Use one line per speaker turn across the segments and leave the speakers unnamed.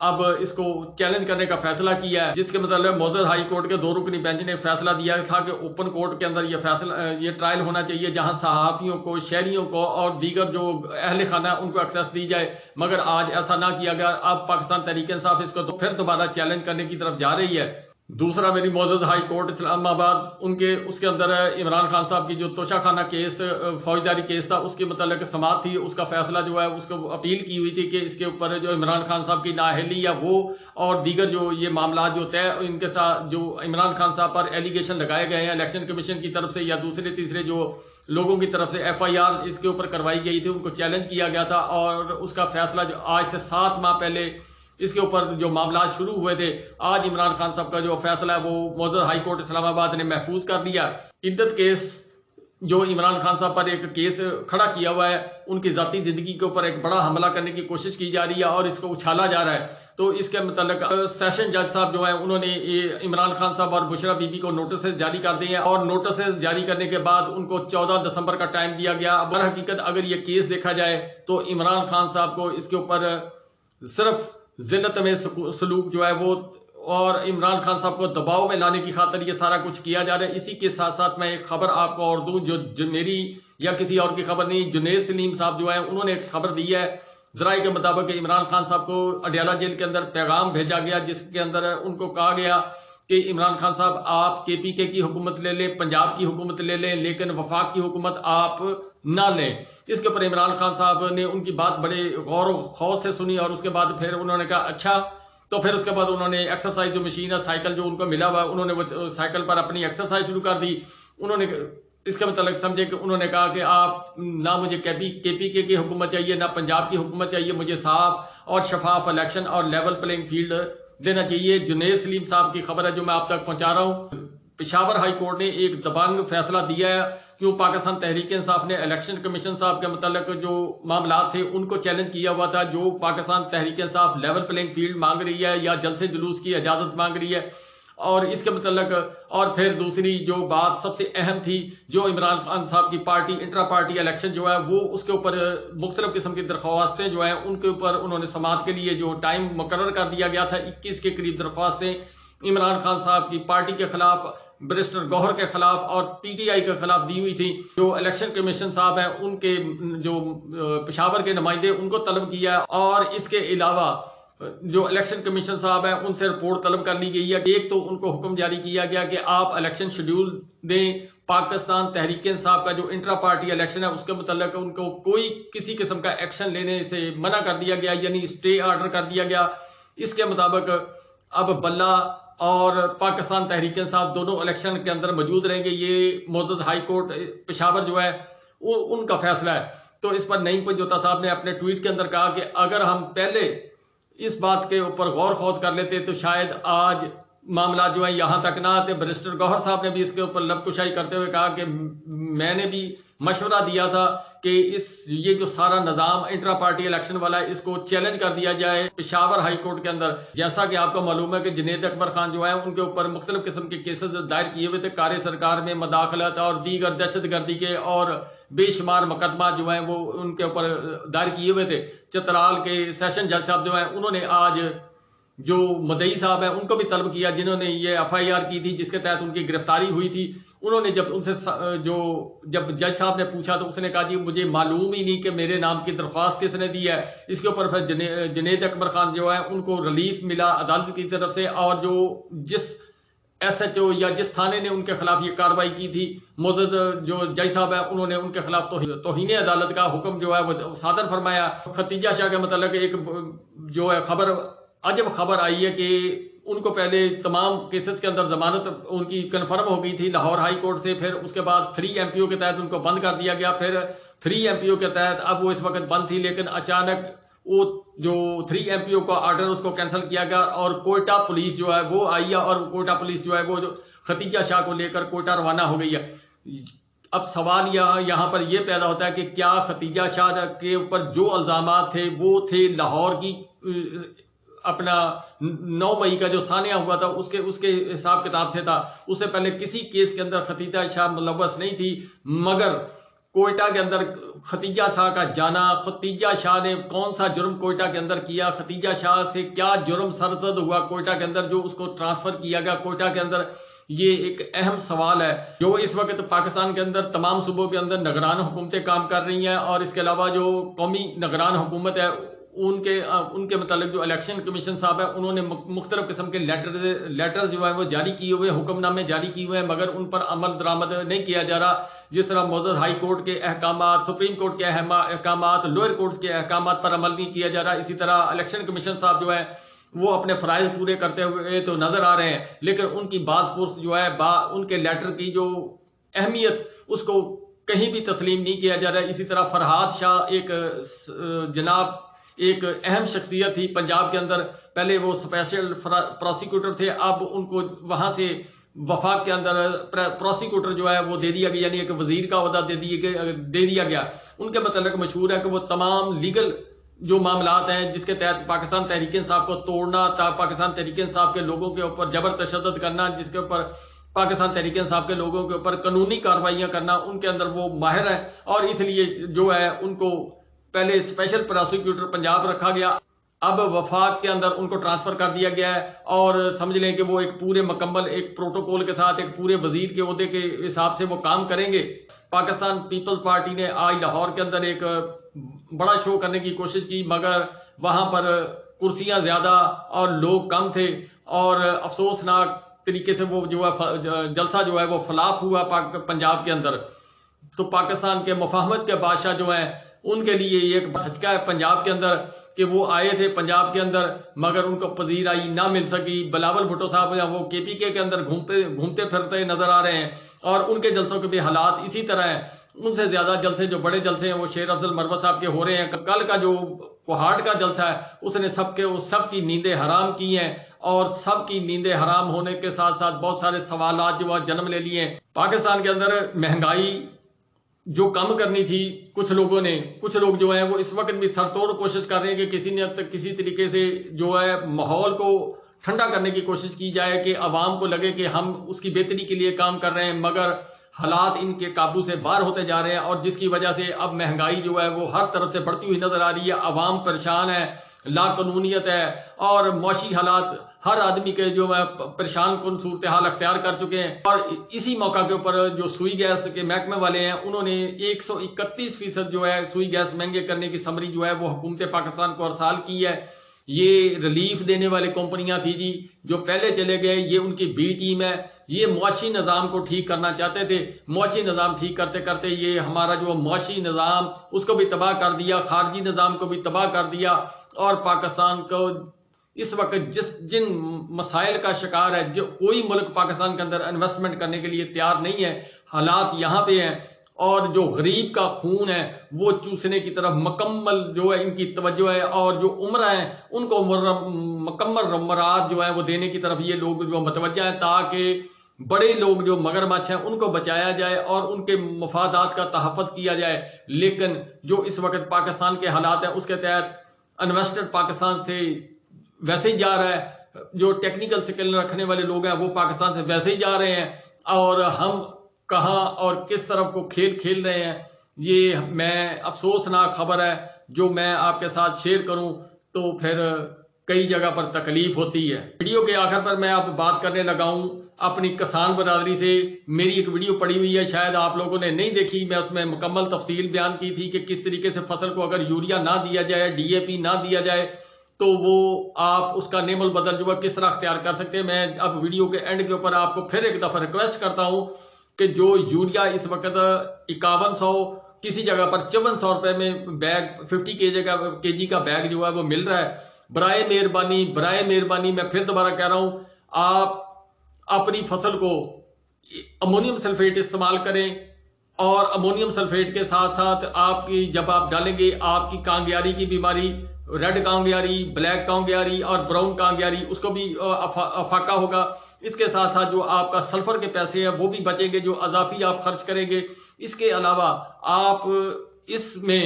اب اس کو چیلنج کرنے کا فیصلہ کیا ہے، جس کے متعلق معزز ہائی کورٹ کے 2 رکنی بینچ نے فیصلہ دیا تھا کہ اوپن کورٹ کے اندر یہ ٹرائل ہونا چاہیے، جہاں صحافیوں کو، شہریوں کو اور دیگر جو اہل خانہ ان کو ایکسیس دی جائے، مگر آج ایسا نہ کیا گیا۔ اب پاکستان تحریک انصاف اس کو تو پھر دوبارہ چیلنج کرنے کی طرف جا رہی ہے۔ دوسرا میری معزز ہائی کورٹ اسلام آباد اس کے اندر عمران خان صاحب کی جو توشہ خانہ کیس، فوجداری کیس تھا، اس کے متعلق سماعت تھی، اس کا فیصلہ جو ہے اس کو اپیل کی ہوئی تھی کہ اس کے اوپر جو عمران خان صاحب کی نااہلی یا وہ اور دیگر جو یہ معاملات جو طے ان کے ساتھ جو عمران خان صاحب پر ایلیگیشن لگائے گئے ہیں الیکشن کمیشن کی طرف سے یا دوسرے تیسرے جو لوگوں کی طرف سے FIR اس کے اوپر کروائی گئی تھی، ان کو چیلنج کیا گیا تھا، اور اس کا فیصلہ جو آج سے 7 ماہ پہلے اس کے اوپر جو معاملات شروع ہوئے تھے، آج عمران خان صاحب کا جو فیصلہ ہے وہ معزز ہائی کورٹ اسلام آباد نے محفوظ کر لیا۔ عدت کیس جو عمران خان صاحب پر ایک کیس کھڑا کیا ہوا ہے، ان کی ذاتی زندگی کے اوپر ایک بڑا حملہ کرنے کی کوشش کی جا رہی ہے اور اس کو اچھالا جا رہا ہے، تو اس کے متعلق سیشن جج صاحب جو ہیں انہوں نے عمران خان صاحب اور بشرا بی بی کو نوٹسز جاری کر دیے ہیں، اور نوٹسز جاری کرنے کے بعد ان کو 14 دسمبر کا ٹائم دیا گیا۔ اب در حقیقت اگر یہ کیس دیکھا جائے تو عمران خان صاحب کو اس کے اوپر صرف ذلت میں سلوک جو ہے وہ اور عمران خان صاحب کو دباؤ میں لانے کی خاطر یہ سارا کچھ کیا جا رہا ہے۔ اسی کے ساتھ ساتھ میں ایک خبر آپ کو اور دوں جو میری یا کسی اور کی خبر نہیں، جنید سلیم صاحب جو ہیں انہوں نے ایک خبر دی ہے ذرائع کے مطابق کہ عمران خان صاحب کو اڈیالہ جیل کے اندر پیغام بھیجا گیا، جس کے اندر ان کو کہا گیا کہ عمران خان صاحب آپ KPK کی حکومت لے لیں، پنجاب کی حکومت لے لیں، لیکن وفاق کی حکومت آپ نہ لیں۔ اس کے اوپر عمران خان صاحب نے ان کی بات بڑے غور و خوض سے سنی، اور اس کے بعد پھر انہوں نے کہا اچھا، تو پھر اس کے بعد انہوں نے ایکسرسائز جو مشین ہے، سائیکل جو ان کو ملا ہوا ہے، انہوں نے وہ سائیکل پر اپنی ایکسرسائز شروع کر دی۔ انہوں نے اس کے متعلق سمجھے کہ انہوں نے کہا کہ آپ نہ مجھے KPK کی حکومت چاہیے، نہ پنجاب کی حکومت چاہیے، مجھے صاف اور شفاف الیکشن اور لیول پلینگ فیلڈ دینا چاہیے۔ جنید سلیم صاحب کی خبر ہے جو میں آپ تک پہنچا رہا ہوں۔ پشاور ہائی کورٹ نے ایک دبنگ فیصلہ دیا ہے، کیوں پاکستان تحریک انصاف نے الیکشن کمیشن صاحب کے متعلق جو معاملات تھے ان کو چیلنج کیا ہوا تھا، جو Pakistan Tehreek Insaf level playing field مانگ رہی ہے یا جلسے جلوس کی اجازت مانگ رہی ہے، اور اس کے متعلق اور پھر دوسری جو بات سب سے اہم تھی، جو عمران خان صاحب کی پارٹی انٹرا پارٹی الیکشن جو ہے وہ اس کے اوپر مختلف قسم کی درخواستیں جو ہیں ان کے اوپر انہوں نے سماعت کے لیے جو ٹائم مقرر کر دیا گیا تھا، 21 کے قریب درخواستیں عمران خان صاحب کی پارٹی کے خلاف، بیرسٹر گوہر کے خلاف اور PTI کے خلاف دی ہوئی تھی۔ جو الیکشن کمیشن صاحب ہیں ان کے جو پشاور کے نمائندے ان کو طلب کیا ہے، اور اس کے علاوہ جو الیکشن کمیشن صاحب ہیں ان سے رپورٹ طلب کر لی گئی ہے۔ ایک تو ان کو حکم جاری کیا گیا کہ آپ الیکشن شیڈول دیں، پاکستان تحریک انصاف کا جو انٹرا پارٹی الیکشن ہے اس کے متعلق ان کو کوئی کسی قسم کا ایکشن لینے سے منع کر دیا گیا، یعنی اسٹے آرڈر کر دیا گیا۔ اس کے مطابق اب بلہ اور پاکستان تحریک انصاف دونوں الیکشن کے اندر موجود رہیں گے۔ یہ معزز ہائی کورٹ پشاور جو ہے ان کا فیصلہ ہے۔ تو اس پر نعیم پنجوتا صاحب نے اپنے ٹویٹ کے اندر کہا کہ اگر ہم پہلے اس بات کے اوپر غور خوض کر لیتے تو شاید آج معاملات جو ہیں یہاں تک نہ آتے۔ بیرسٹر گوہر صاحب نے بھی اس کے اوپر لب کشائی کرتے ہوئے کہا کہ میں نے بھی مشورہ دیا تھا کہ یہ جو سارا نظام انٹرا پارٹی الیکشن والا ہے اس کو چیلنج کر دیا جائے پشاور ہائی کورٹ کے اندر۔ جیسا کہ آپ کو معلوم ہے کہ جنید اکبر خان جو ہے ان کے اوپر مختلف قسم کے کیسز دائر کیے ہوئے تھے، کار سرکار میں مداخلت اور دیگر دہشت گردی کے اور بے شمار مقدمات جو ہیں وہ ان کے اوپر دائر کیے ہوئے تھے۔ چترال کے سیشن جج صاحب جو ہیں انہوں نے آج جو مدعی صاحب ہیں ان کو بھی طلب کیا جنہوں نے یہ FIR کی تھی جس کے تحت ان کی گرفتاری ہوئی تھی۔ انہوں نے جب ان سے جب جج صاحب نے پوچھا تو اس نے کہا جی مجھے معلوم ہی نہیں کہ میرے نام کی درخواست کس نے دی ہے۔ اس کے اوپر پھر جنید اکبر خان جو ہے ان کو ریلیف ملا عدالت کی طرف سے، اور جو جس SHO یا جس تھانے نے ان کے خلاف یہ کارروائی کی تھی، معزز جو جج صاحب ہیں انہوں نے ان کے خلاف توہین عدالت کا حکم جو ہے وہ صادر فرمایا۔ ختیجہ شاہ کے متعلق ایک جو ہے عجب خبر آئی ہے کہ ان کو پہلے تمام کیسز کے اندر ضمانت ان کی کنفرم ہو گئی تھی لاہور ہائی کورٹ سے، پھر اس کے بعد 3 MPO کے تحت ان کو بند کر دیا گیا، پھر 3 MPO کے تحت اب وہ اس وقت بند تھی، لیکن اچانک وہ جو 3 MPO کا آرڈر اس کو کینسل کیا گیا اور کوئٹہ پولیس جو ہے وہ آئی ہے، اور کوئٹہ پولیس جو ہے وہ ختیجہ شاہ کو لے کر کوئٹہ روانہ ہو گئی ہے۔ اب سوال یہاں پر یہ پیدا ہوتا ہے کہ کیا ختیجہ شاہ کے اوپر جو الزامات تھے وہ تھے لاہور کی اپنا 9 مئی کا جو سانحہ ہوا تھا اس کے حساب کتاب سے تھا، اس سے پہلے کسی کیس کے اندر ختیجہ شاہ ملوث نہیں تھی، مگر کوئٹہ کے اندر ختیجہ شاہ کا جانا، ختیجہ شاہ نے کون سا جرم کوئٹہ کے اندر کیا، ختیجہ شاہ سے کیا جرم سرزد ہوا کوئٹہ کے اندر جو اس کو ٹرانسفر کیا گیا کوئٹہ کے اندر، یہ ایک اہم سوال ہے۔ جو اس وقت پاکستان کے اندر تمام صوبوں کے اندر نگران حکومتیں کام کر رہی ہیں، اور اس کے علاوہ جو قومی نگران حکومت ہے ان کے متعلق جو الیکشن کمیشن صاحب ہے انہوں نے مختلف قسم کے لیٹر جو ہے وہ جاری کیے ہوئے، حکم نامے جاری کیے ہوئے ہیں، مگر ان پر عمل درآمد نہیں کیا جا رہا۔ جس طرح معزز ہائی کورٹ کے احکامات، سپریم کورٹ کے احکامات، لوئر کورٹ کے احکامات پر عمل نہیں کیا جا رہا، اسی طرح الیکشن کمیشن صاحب جو ہے وہ اپنے فرائض پورے کرتے ہوئے تو نظر آ رہے ہیں، لیکن ان کی بعض پرس جو ہے ان کے لیٹر کی جو اہمیت اس کو کہیں بھی تسلیم نہیں کیا جا رہا ہے۔ اسی طرح فرحاد شاہ ایک اہم شخصیت تھی پنجاب کے اندر، پہلے وہ اسپیشل پروسیکیوٹر تھے، اب ان کو وہاں سے وفاق کے اندر پروسیکیوٹر جو ہے وہ دے دیا گیا، یعنی ایک وزیر کا عہدہ دے دیا گیا۔ ان کے متعلق مشہور ہے کہ وہ تمام لیگل جو معاملات ہیں جس کے تحت پاکستان تحریک انصاف کو توڑنا، پاکستان تحریک انصاف کے لوگوں کے اوپر جبر تشدد کرنا، جس کے اوپر پاکستان تحریک انصاف کے لوگوں کے اوپر قانونی کارروائیاں کرنا، ان کے اندر وہ ماہر ہیں، اور اس لیے جو ہے ان کو پہلے اسپیشل پروسیکیوٹر پنجاب رکھا گیا، اب وفاق کے اندر ان کو ٹرانسفر کر دیا گیا ہے، اور سمجھ لیں کہ وہ ایک پورے مکمل ایک پروٹوکول کے ساتھ ایک پورے وزیر کے عہدے کے حساب سے وہ کام کریں گے۔ پاکستان پیپلز پارٹی نے آج لاہور کے اندر ایک بڑا شو کرنے کی کوشش کی، مگر وہاں پر کرسیاں زیادہ اور لوگ کم تھے، اور افسوسناک طریقے سے وہ جو ہے جلسہ جو ہے وہ فلاپ ہوا پنجاب کے اندر۔ تو پاکستان کے مفاہمت کے بادشاہ جو ہیں ان کے لیے ایک دھچکا ہے پنجاب کے اندر کہ وہ آئے تھے پنجاب کے اندر مگر ان کو پذیرائی نہ مل سکی۔ بلاول بھٹو صاحب وہ کے پی کے اندر گھومتے پھرتے نظر آ رہے ہیں، اور ان کے جلسوں کے بھی حالات اسی طرح ہیں۔ ان سے زیادہ جلسے جو بڑے جلسے ہیں وہ شیر افضل مروت صاحب کے ہو رہے ہیں۔ کل کا جو کوہاٹ کا جلسہ ہے اس نے سب کی نیندیں حرام کی ہیں، اور سب کی نیندیں حرام ہونے کے ساتھ ساتھ بہت سارے سوالات جو جنم لے لیے ہیں۔ پاکستان کے اندر مہنگائی جو کم کرنی تھی کچھ لوگ جو ہیں وہ اس وقت بھی سر توڑ کوشش کر رہے ہیں کہ کسی طریقے سے جو ہے ماحول کو ٹھنڈا کرنے کی کوشش کی جائے کہ عوام کو لگے کہ ہم اس کی بہتری کے لیے کام کر رہے ہیں، مگر حالات ان کے قابو سے باہر ہوتے جا رہے ہیں، اور جس کی وجہ سے اب مہنگائی جو ہے وہ ہر طرف سے بڑھتی ہوئی نظر آ رہی ہے۔ عوام پریشان ہے، لا قانونیت ہے، اور معاشی حالات ہر آدمی کے جو ہے پریشان کن صورتحال اختیار کر چکے ہیں۔ اور اسی موقع کے اوپر جو سوئی گیس کے محکمے والے ہیں انہوں نے 131% جو ہے سوئی گیس مہنگے کرنے کی سمری جو ہے وہ حکومت پاکستان کو ارسال کی ہے۔ یہ ریلیف دینے والی کمپنیاں تھی جی جو پہلے چلے گئے، یہ ان کی بی ٹیم ہے، یہ معاشی نظام کو ٹھیک کرنا چاہتے تھے۔ معاشی نظام ٹھیک کرتے کرتے یہ ہمارا جو معاشی نظام اس کو بھی تباہ کر دیا، خارجی نظام کو بھی تباہ کر دیا، اور پاکستان کو اس وقت جن مسائل کا شکار ہے، جو کوئی ملک پاکستان کے اندر انویسٹمنٹ کرنے کے لیے تیار نہیں ہے، حالات یہاں پہ ہیں، اور جو غریب کا خون ہے وہ چوسنے کی طرف مکمل جو ہے ان کی توجہ ہے، اور جو عمرہ ہیں ان کو مکمل مراد جو ہے وہ دینے کی طرف یہ لوگ جو متوجہ ہیں، تاکہ بڑے لوگ جو مگرمچھ ہیں ان کو بچایا جائے اور ان کے مفادات کا تحفظ کیا جائے۔ لیکن جو اس وقت پاکستان کے حالات ہیں اس کے تحت انویسٹر پاکستان سے ویسے ہی جا رہا ہے، جو ٹیکنیکل سکل رکھنے والے لوگ ہیں وہ پاکستان سے ویسے ہی جا رہے ہیں، اور ہم کہاں اور کس طرف کو کھیل رہے ہیں، یہ میں افسوسناک خبر ہے جو میں آپ کے ساتھ شیئر کروں تو پھر کئی جگہ پر تکلیف ہوتی ہے۔ ویڈیو کے آخر پر میں اب بات کرنے لگا ہوں اپنی کسان برادری سے۔ میری ایک ویڈیو پڑی ہوئی ہے، شاید آپ لوگوں نے نہیں دیکھی، میں اس میں مکمل تفصیل بیان کی تھی کہ کس طریقے سے فصل کو اگر یوریا نہ دیا جائے، ڈی اے پی نہ دیا جائے تو وہ آپ اس کا نعم البدل جو ہے کس طرح اختیار کر سکتے ہیں۔ میں اب ویڈیو کے اینڈ کے اوپر آپ کو پھر ایک دفعہ ریکویسٹ کرتا ہوں کہ جو یوریا اس وقت 5100 کسی جگہ پر 5400 روپے میں بیگ 50 کے جی کا بیگ جو ہے وہ مل رہا ہے، برائے مہربانی میں پھر دوبارہ کہہ رہا ہوں، آپ اپنی فصل کو امونیم سلفیٹ استعمال کریں، اور امونیم سلفیٹ کے ساتھ ساتھ آپ کی جب آپ ڈالیں گے آپ کی کانگیاری کی بیماری، ریڈ کانگیاری، بلیک کانگیاری اور براؤن کانگیاری، اس کو بھی افاقہ ہوگا۔ اس کے ساتھ ساتھ جو آپ کا سلفر کے پیسے ہیں وہ بھی بچیں گے جو اضافی آپ خرچ کریں گے۔ اس کے علاوہ آپ اس میں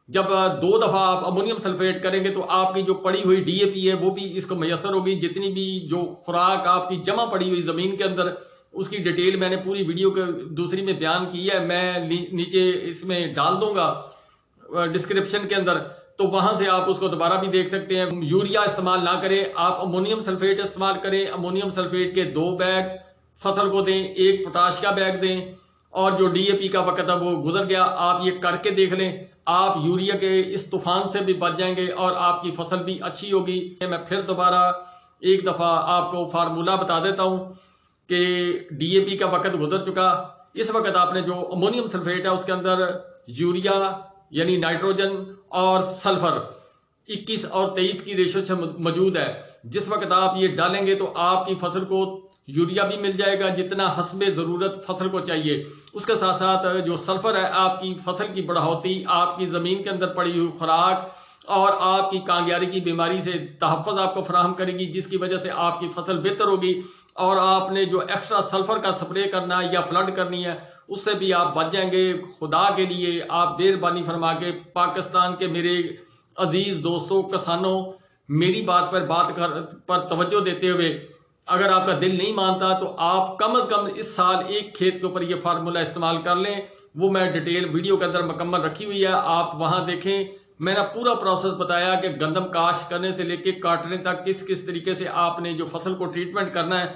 جب 2 دفعہ آپ امونیم سلفیٹ کریں گے تو آپ کی جو پڑی ہوئی ڈی اے پی ہے وہ بھی اس کو میسر ہوگی، جتنی بھی جو خوراک آپ کی جمع پڑی ہوئی زمین کے اندر اس کی ڈیٹیل میں نے پوری ویڈیو کے دوسری میں بیان کی ہے، میں نیچے اس میں ڈال دوں گا ڈسکرپشن کے اندر، تو وہاں سے آپ اس کو دوبارہ بھی دیکھ سکتے ہیں۔ یوریا استعمال نہ کریں، آپ امونیم سلفیٹ استعمال کریں۔ امونیم سلفیٹ کے 2 بیگ فصل کو دیں، 1 پوٹاش کا بیگ دیں، اور جو ڈی اے پی کا وقت ہے وہ گزر گیا، آپ یہ کر کے دیکھ لیں، آپ یوریا کے اس طوفان سے بھی بچ جائیں گے اور آپ کی فصل بھی اچھی ہوگی۔ میں پھر دوبارہ ایک دفعہ آپ کو فارمولہ بتا دیتا ہوں کہ ڈی اے پی کا وقت گزر چکا، اس وقت آپ نے جو امونیم سلفیٹ ہے اس کے اندر یوریا یعنی نائٹروجن اور سلفر 21 اور 23 کی ریشو سے موجود ہے۔ جس وقت آپ یہ ڈالیں گے تو آپ کی فصل کو یوریا بھی مل جائے گا جتنا حسب ضرورت فصل کو چاہیے، اس کے ساتھ ساتھ جو سلفر ہے آپ کی فصل کی بڑھوتی، آپ کی زمین کے اندر پڑی ہوئی خوراک اور آپ کی کانگیاری کی بیماری سے تحفظ آپ کو فراہم کرے گی، جس کی وجہ سے آپ کی فصل بہتر ہوگی، اور آپ نے جو ایکسٹرا سلفر کا سپرے کرنا ہے یا فلڈ کرنی ہے اس سے بھی آپ بچ جائیں گے۔ خدا کے لیے آپ مہربانی فرما کے پاکستان کے میرے عزیز دوستوں کسانوں، میری بات پر توجہ دیتے ہوئے اگر آپ کا دل نہیں مانتا تو آپ کم از کم اس سال ایک کھیت کے اوپر یہ فارمولہ استعمال کر لیں، وہ میں ڈیٹیل ویڈیو کے اندر مکمل رکھی ہوئی ہے، آپ وہاں دیکھیں۔ میں نے پورا پروسیس بتایا کہ گندم کاشت کرنے سے لے کے کاٹنے تک کس کس طریقے سے آپ نے جو فصل کو ٹریٹمنٹ کرنا ہے،